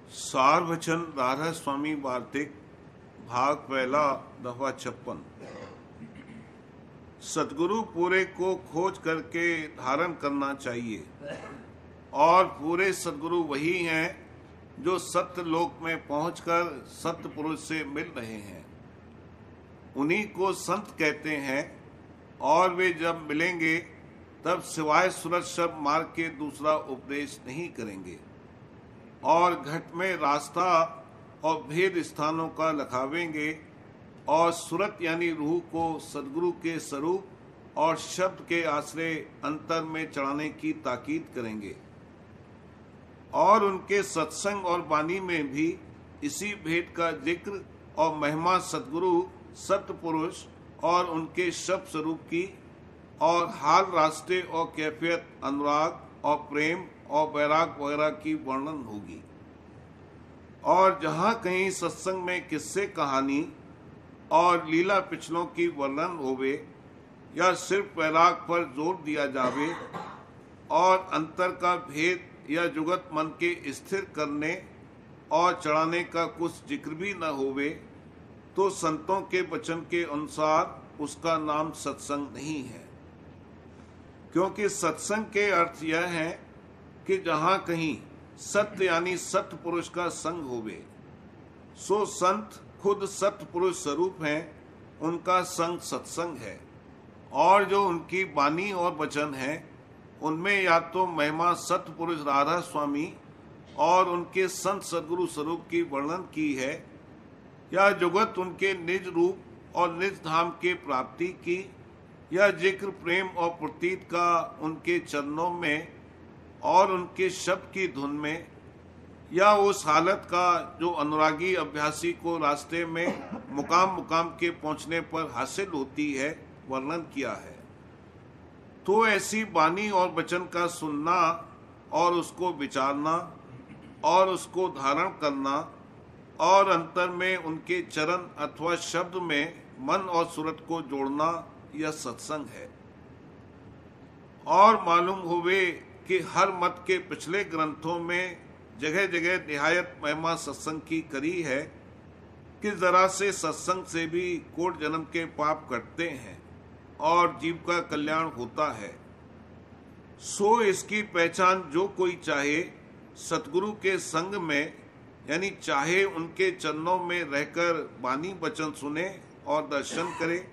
सार वचन राधा स्वामी वार्तिक भाग पहला दफा 56। सतगुरु पूरे को खोज करके धारण करना चाहिए और पूरे सतगुरु वही हैं जो सत्य लोक में पहुंचकर सत्य पुरुष से मिल रहे हैं। उन्हीं को संत कहते हैं और वे जब मिलेंगे तब सिवाय सूरत शब्द मार्ग के दूसरा उपदेश नहीं करेंगे और घट में रास्ता और भेद स्थानों का लखावेंगे और सूरत यानी रूह को सदगुरु के स्वरूप और शब्द के आश्रय अंतर में चढ़ाने की ताकीद करेंगे और उनके सत्संग और वाणी में भी इसी भेद का जिक्र और महिमा सदगुरु सत्य पुरुष और उनके शब्द स्वरूप की और हाल रास्ते और कैफियत अनुराग और प्रेम और वैराग वगैरह की वर्णन होगी। और जहाँ कहीं सत्संग में किस्से कहानी और लीला पिछलों की वर्णन होवे या सिर्फ वैराग पर जोर दिया जावे और अंतर का भेद या जुगत मन के स्थिर करने और चढ़ाने का कुछ जिक्र भी न होवे तो संतों के वचन के अनुसार उसका नाम सत्संग नहीं है। क्योंकि सत्संग के अर्थ यह है कि जहाँ कहीं सत्य यानी सत्य पुरुष का संग होवे, सो संत खुद सत्य पुरुष स्वरूप हैं, उनका संग सत्संग है और जो उनकी वाणी और वचन है उनमें या तो महिमा सत्य पुरुष राधा स्वामी और उनके संत सदगुरु स्वरूप की वर्णन की है या जुगत उनके निज रूप और निज धाम के प्राप्ति की या जिक्र प्रेम और प्रतीत का उनके चरणों में और उनके शब्द की धुन में या उस हालत का जो अनुरागी अभ्यासी को रास्ते में मुकाम मुकाम के पहुंचने पर हासिल होती है वर्णन किया है। तो ऐसी वाणी और वचन का सुनना और उसको विचारना और उसको धारण करना और अंतर में उनके चरण अथवा शब्द में मन और सूरत को जोड़ना यह सत्संग है। और मालूम होवे कि हर मत के पिछले ग्रंथों में जगह जगह निहायत महिमा सत्संग की करी है कि जरा से सत्संग से भी कोट जन्म के पाप कटते हैं और जीव का कल्याण होता है। सो इसकी पहचान जो कोई चाहे सतगुरु के संग में यानी चाहे उनके चरणों में रहकर वाणी वचन सुने और दर्शन करे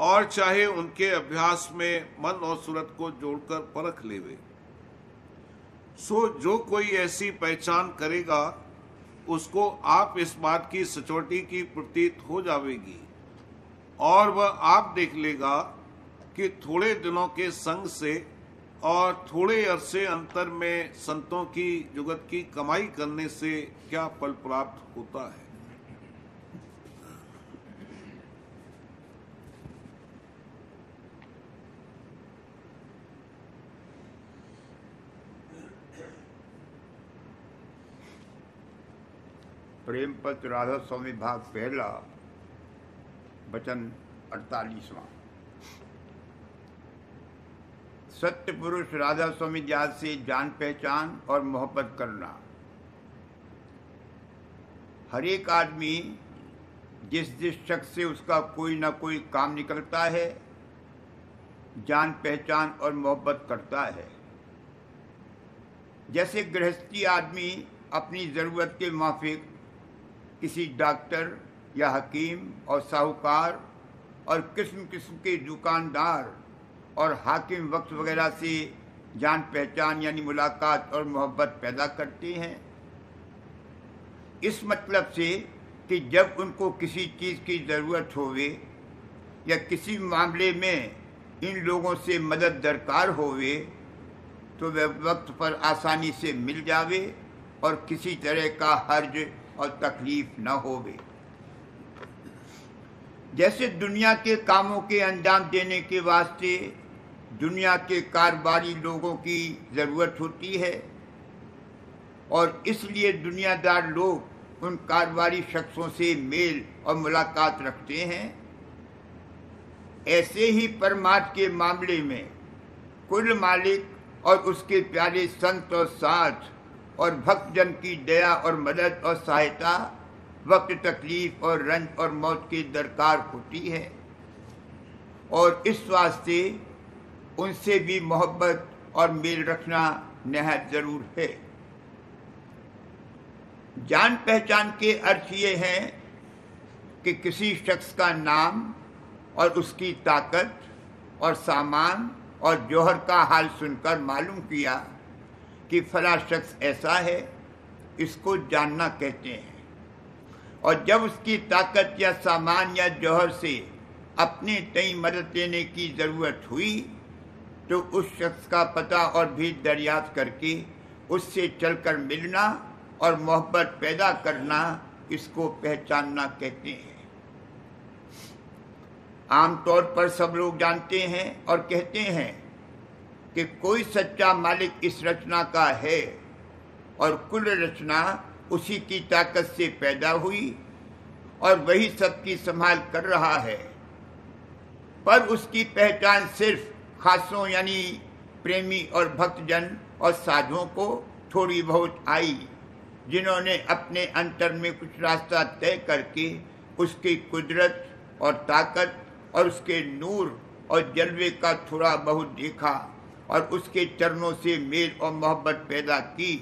और चाहे उनके अभ्यास में मन और सूरत को जोड़कर परख लेवे। सो जो कोई ऐसी पहचान करेगा उसको आप इस बात की सचोटी की प्रतीत हो जावेगी और वह आप देख लेगा कि थोड़े दिनों के संग से और थोड़े अरसे अंतर में संतों की जुगत की कमाई करने से क्या फल प्राप्त होता है। प्रेम पत्र राधा स्वामी भाग पहला वचन 48वां। सत्य पुरुष राधा स्वामी जात से जान पहचान और मोहब्बत करना। हर एक आदमी जिस जिस शख्स से उसका कोई ना कोई काम निकलता है जान पहचान और मोहब्बत करता है। जैसे गृहस्थी आदमी अपनी ज़रूरत के माफिक किसी डॉक्टर या हकीम और साहूकार और किस्म किस्म के दुकानदार और हाकिम वक्त वगैरह से जान पहचान यानी मुलाकात और मोहब्बत पैदा करते हैं। इस मतलब से कि जब उनको किसी चीज़ की ज़रूरत होवे या किसी मामले में इन लोगों से मदद दरकार होवे तो वह वक्त पर आसानी से मिल जावे और किसी तरह का हर्ज और तकलीफ न होवे। जैसे दुनिया के कामों के अंजाम देने के वास्ते दुनिया के कारोबारी लोगों की ज़रूरत होती है और इसलिए दुनियादार लोग उन कारोबारी शख्सों से मेल और मुलाकात रखते हैं, ऐसे ही परमात्मा के मामले में कुल मालिक और उसके प्यारे संत और साथ और भक्तजन की दया और मदद और सहायता वक्त तकलीफ और रंज और मौत की दरकार होती है, और इस वास्ते उनसे भी मोहब्बत और मेल रखना निहायत जरूर है। जान पहचान के अर्थ ये है कि किसी शख्स का नाम और उसकी ताकत और सामान और जौहर का हाल सुनकर मालूम किया कि फला शख्स ऐसा है, इसको जानना कहते हैं। और जब उसकी ताकत या सामान या जौहर से अपने तय मदद लेने की ज़रूरत हुई तो उस शख्स का पता और भी दरियाफ्त करके उससे चलकर मिलना और मोहब्बत पैदा करना, इसको पहचानना कहते हैं। आमतौर पर सब लोग जानते हैं और कहते हैं कि कोई सच्चा मालिक इस रचना का है और कुल रचना उसी की ताकत से पैदा हुई और वही सबकी संभाल कर रहा है, पर उसकी पहचान सिर्फ खासों यानी प्रेमी और भक्तजन और साधुओं को थोड़ी बहुत आई, जिन्होंने अपने अंतर में कुछ रास्ता तय करके उसकी कुदरत और ताकत और उसके नूर और जलवे का थोड़ा बहुत देखा और उसके चरणों से मेल और मोहब्बत पैदा की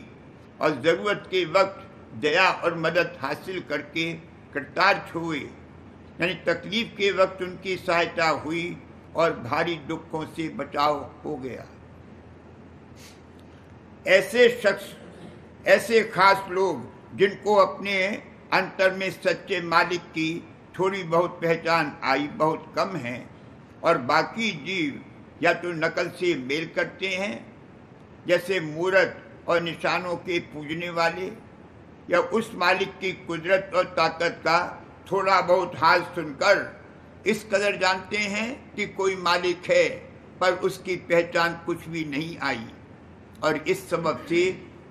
और ज़रूरत के वक्त दया और मदद हासिल करके कृतार्थ हुए, यानी तकलीफ के वक्त उनकी सहायता हुई और भारी दुखों से बचाव हो गया। ऐसे शख्स, ऐसे खास लोग जिनको अपने अंतर में सच्चे मालिक की थोड़ी बहुत पहचान आई बहुत कम है, और बाकी जीव या तो नकल से मेल करते हैं, जैसे मूरत और निशानों के पूजने वाले, या उस मालिक की कुदरत और ताकत का थोड़ा बहुत हाल सुनकर इस कदर जानते हैं कि कोई मालिक है, पर उसकी पहचान कुछ भी नहीं आई और इस सबब से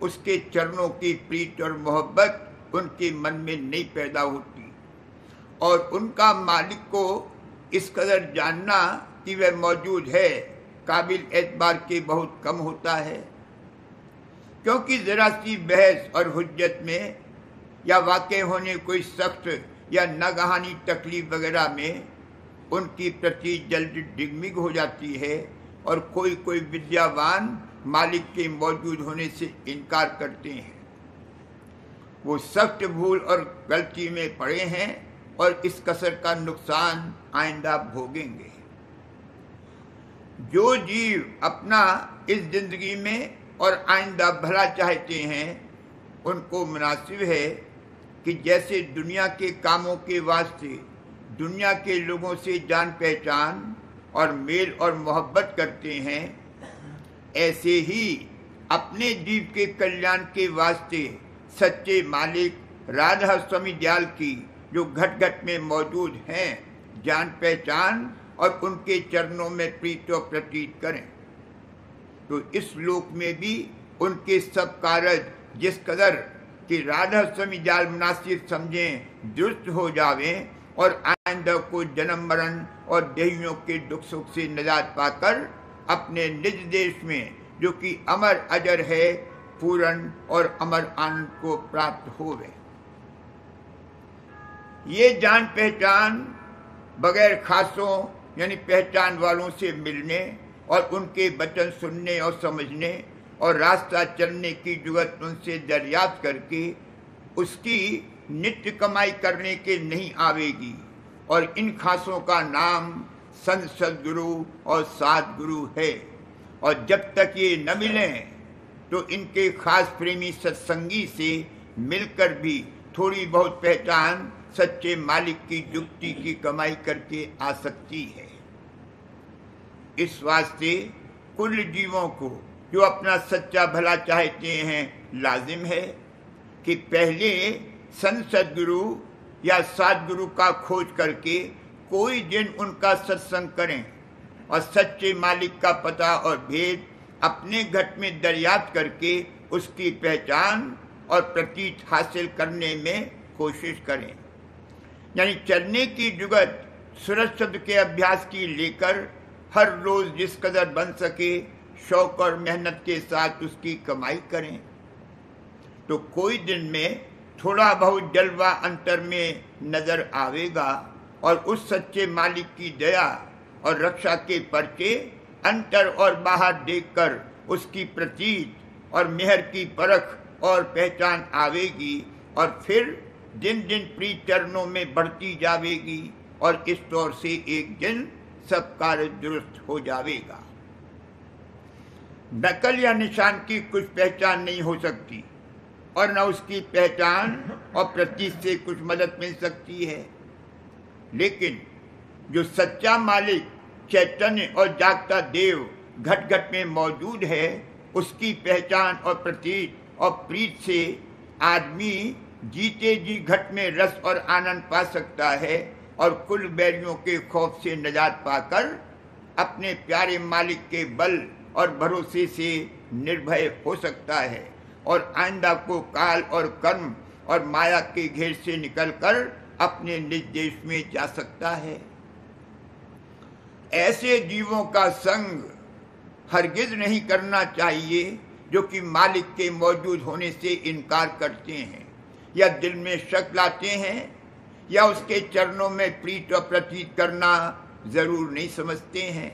उसके चरणों की प्रीत और मोहब्बत उनके मन में नहीं पैदा होती, और उनका मालिक को इस कदर जानना कि वह मौजूद है काबिल एतबार के बहुत कम होता है, क्योंकि जरा सी बहस और हुज्जत में या वाक़े होने कोई सख्त या नगहानी तकलीफ वगैरह में उनकी प्रति जल्द डिगमिग हो जाती है, और कोई कोई विद्यावान मालिक के मौजूद होने से इनकार करते हैं। वो सख्त भूल और गलती में पड़े हैं और इस कसर का नुकसान आइंदा भोगेंगे। जो जीव अपना इस जिंदगी में और आइंदा भला चाहते हैं, उनको मुनासिब है कि जैसे दुनिया के कामों के वास्ते दुनिया के लोगों से जान पहचान और मेल और मोहब्बत करते हैं, ऐसे ही अपने जीव के कल्याण के वास्ते सच्चे मालिक राधा स्वामी दयाल की जो घट घट में मौजूद हैं जान पहचान और उनके चरणों में प्रीत और प्रतीत करें, तो इस लोक में भी उनके सब कारज जिस कदर कि राधा स्वामी दयाल मुनासिब समझें दुरुस्त हो जावें और आइंदा को जन्म मरण और देहियों के दुख सुख से निजात पाकर अपने निज देश में जो कि अमर अजर है पूर्ण और अमर आनंद को प्राप्त होवे। ये जान पहचान बगैर खासों यानी पहचान वालों से मिलने और उनके वचन सुनने और समझने और रास्ता चलने की जुगत उनसे दरियाफ्त करके उसकी नित्य कमाई करने के नहीं आवेगी, और इन खासों का नाम संत सदगुरु और सद्गुरु है, और जब तक ये न मिलें तो इनके खास प्रेमी सत्संगी से मिलकर भी थोड़ी बहुत पहचान सच्चे मालिक की युक्ति की कमाई करके आ सकती है। इस वास्ते कुल जीवों को जो अपना सच्चा भला चाहते हैं लाजिम है कि पहले संत सदगुरु या सद्गुरु का खोज करके कोई दिन उनका सत्संग करें और सच्चे मालिक का पता और भेद अपने घट में दरियाफ्त करके उसकी पहचान और प्रतीत हासिल करने में कोशिश करें। यानी चलने की जुगत सूरज शब्द के अभ्यास की लेकर हर रोज जिस कदर बन सके शौक और मेहनत के साथ उसकी कमाई करें। तो कोई दिन में थोड़ा बहुत जलवा अंतर में नजर आवेगा, और उस सच्चे मालिक की दया और रक्षा के परचे अंतर और बाहर देखकर उसकी प्रतीत और मेहर की परख और पहचान आवेगी, और फिर दिन दिन प्रीत चरणों में बढ़ती जावेगी, और इस तौर से एक दिन सब कार्य दुरुस्त हो जावेगा। नकल या निशान की कुछ पहचान नहीं हो सकती, और न उसकी पहचान और प्रतीत से कुछ मदद मिल सकती है। लेकिन जो सच्चा मालिक चैतन्य और जागता देव घट घट में मौजूद है, उसकी पहचान और प्रतीत और प्रीत से आदमी जीते जी घट में रस और आनंद पा सकता है, और कुल बैरियों के खौफ से निजात पाकर अपने प्यारे मालिक के बल और भरोसे से निर्भय हो सकता है, और आइंदा को काल और कर्म और माया के घेर से निकलकर अपने निज देश में जा सकता है। ऐसे जीवों का संग हरगिज नहीं करना चाहिए जो कि मालिक के मौजूद होने से इनकार करते हैं, या दिल में शक लाते हैं, या उसके चरणों में प्रीत और प्रतीत करना जरूर नहीं समझते हैं,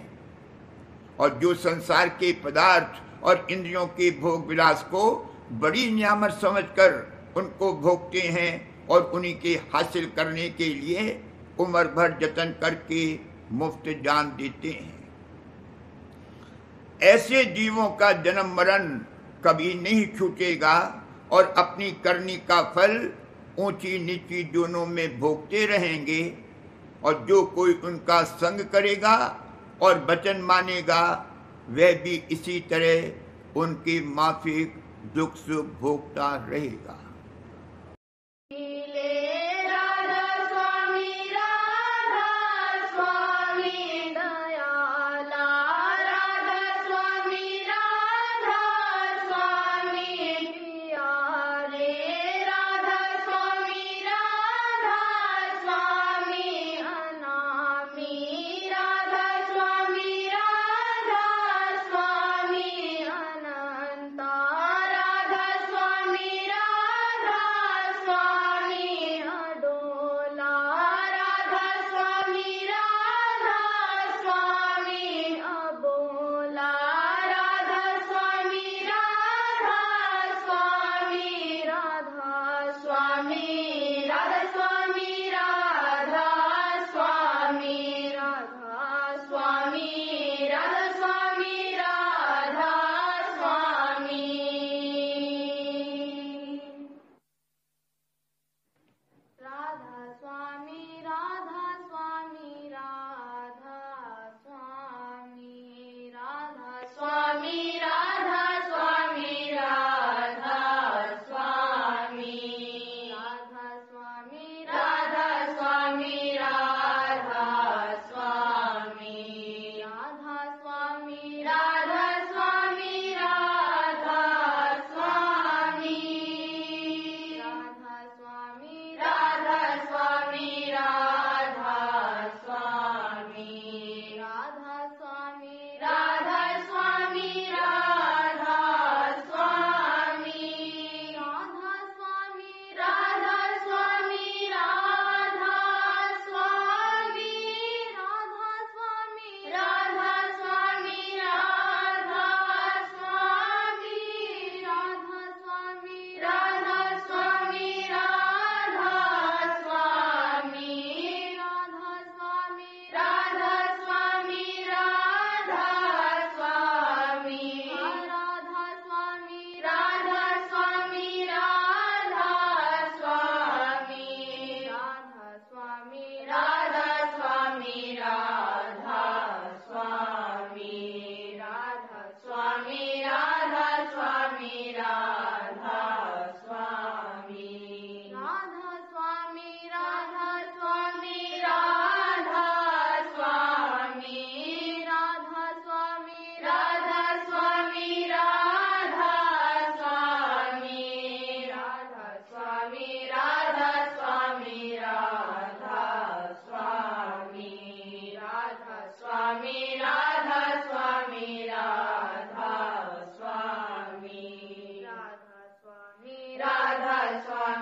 और जो संसार के पदार्थ और इंद्रियों के भोग विलास को बड़ी नियामत समझकर उनको भोगते हैं, और उन्हीं के हासिल करने के लिए उम्र भर जतन करके मुफ्त जान देते हैं। ऐसे जीवों का जन्म मरण कभी नहीं छूटेगा, और अपनी करनी का फल ऊंची नीची दोनों में भोगते रहेंगे, और जो कोई उनका संग करेगा और वचन मानेगा, वह भी इसी तरह उनकी माफिक दुख सुख भोगता रहेगा।